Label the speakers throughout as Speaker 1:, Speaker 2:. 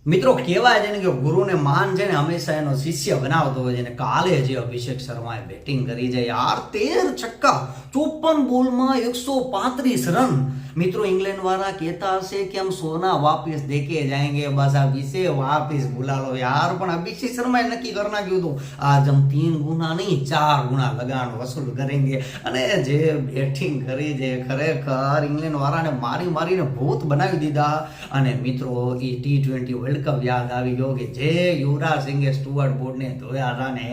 Speaker 1: મિત્રો કહેવાય છે ને કે ગુરુને માન છે ને હંમેશા એનો શિષ્ય બનાવતો હોય છે ને કાલે જે અભિષેક શર્માએ બેટિંગ કરી છે યાર 13 છક્કા 54 બોલમાં 135 રન। મિત્રો इंग्लैंड वाला कहता हશે कि हम सोना वापस देके जाएंगे, बस अब इसे वापस बुला लो यार। પણ અભિષેક શર્માએ નક્કી કરી નાખ્યું હતું આજ हम 3 गुना नहीं 4 गुना लगान वसूल करेंगे। અને જે બેટિંગ કરી છે ખરેખર ઇંગ્લેન્ડ વાળાને મારી મારીને ભૂત બનાવી દીધા। અને મિત્રો એ T20 વર્લ્ડ કપ યાદ આવી ગયો કે જે યુવરાજ સિંહે સ્ટુઅર્ટ બોર્ડને ધોયા હતા ને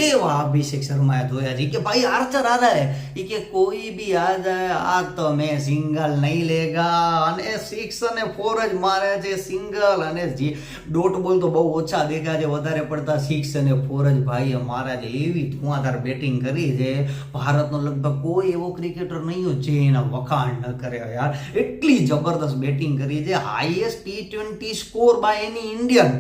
Speaker 1: એવા અભિષેક શર્માએ ધોયા છે કે ભાઈ આર્ચર आ रहा है कि कोई भी आ जाए आज तो मैं सिंगल नहीं लेगा। અને 6 અને 4 જ મારે છે સિંગલ અને ડોટ બોલ તો બહુ ઓછા દેખા છે, વધારે પડતા 6 અને 4 જ ભાઈ મારા છે। એવી ધુઆધાર બેટિંગ કરી છે ભારતનો લગભગ કોઈ એવો ક્રિકેટર નહીં હોય જે એના વખાણ ન કરે યાર। એટલી જબરદસ્ત બેટિંગ કરી છે। Highest T20 score by any Indian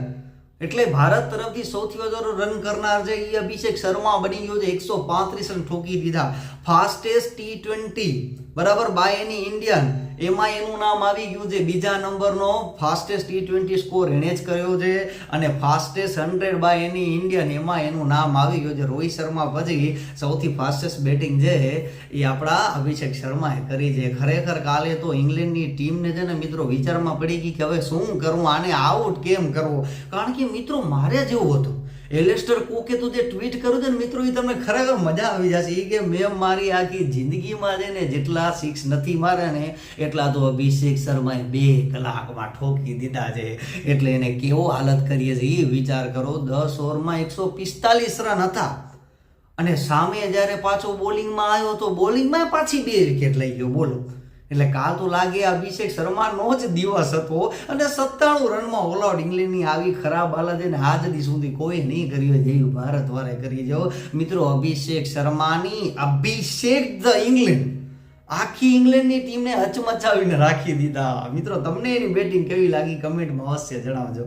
Speaker 1: એટલે ભારત તરફથી સૌથી વધારે રન કરનાર છે એ અભિષેક શર્મા બની ગયો છે। 135 રન ઠોકી દીધા। ફાસ્ટેસ્ટ T20 બરાબર બાય એની ઇન્ડિયન એમાં એનું નામ આવી ગયું છે બીજા નંબરનો। ફાસ્ટેસ્ટ T20 સ્કોર એણે જ કર્યો છે અને ફાસ્ટેસ્ટ 100 બાય એની ઇન્ડિયન એમાં એનું નામ આવી ગયું છે। રોહિત શર્મા પછી સૌથી ફાસ્ટેસ્ટ બેટિંગ છે એ આપણા અભિષેક શર્માએ કરી છે। ખરેખર કાલે તો ઇંગ્લેન્ડની ટીમને છે ને મિત્રો વિચારમાં પડી ગઈ કે હવે શું કરવું, આને આઉટ કેમ કરવો। કારણ કે મિત્રો મારે જેવું હતું એલેસ્ટર કુકે તો જે ટ્વીટ કર્યું છે ને મિત્રો એ તમને ખરેખર મજા આવી જશે। એ કે મેં મારી આખી જિંદગીમાં છે ને જેટલા 6 નથી માર્યા ને એટલા તો અભિષેક શર્માએ 2 કલાકમાં ઠોકી દીધા છે। એટલે એને કેવો હાલત કરીએ છે એ વિચાર કરો। 10 ઓવરમાં 145 રન હતા અને સામે જ્યારે પાછો બોલિંગમાં આવ્યો તો બોલિંગમાં પાછી 2 વિકેટ લઈ ગયો બોલો। એટલે કાલ તો લાગે અભિષેક શર્માનો જ દિવસ હતો અને 97 રનમાં ઓલ આઉટ ઇંગ્લેન્ડની આવી ખરાબ હાલત છે ને આજ દી સુધી કોઈ નહીં કરી હોય જેવી ભારત વાળાએ કરી જો। મિત્રો અભિષેક શર્માની અભિષેક ધ ઇંગ્લેન્ડ આખી ઇંગ્લેન્ડની ટીમને હચમચાવીને રાખી દીધા। મિત્રો તમને એની બેટિંગ કેવી લાગી કમેન્ટમાં અવશ્ય જણાવજો।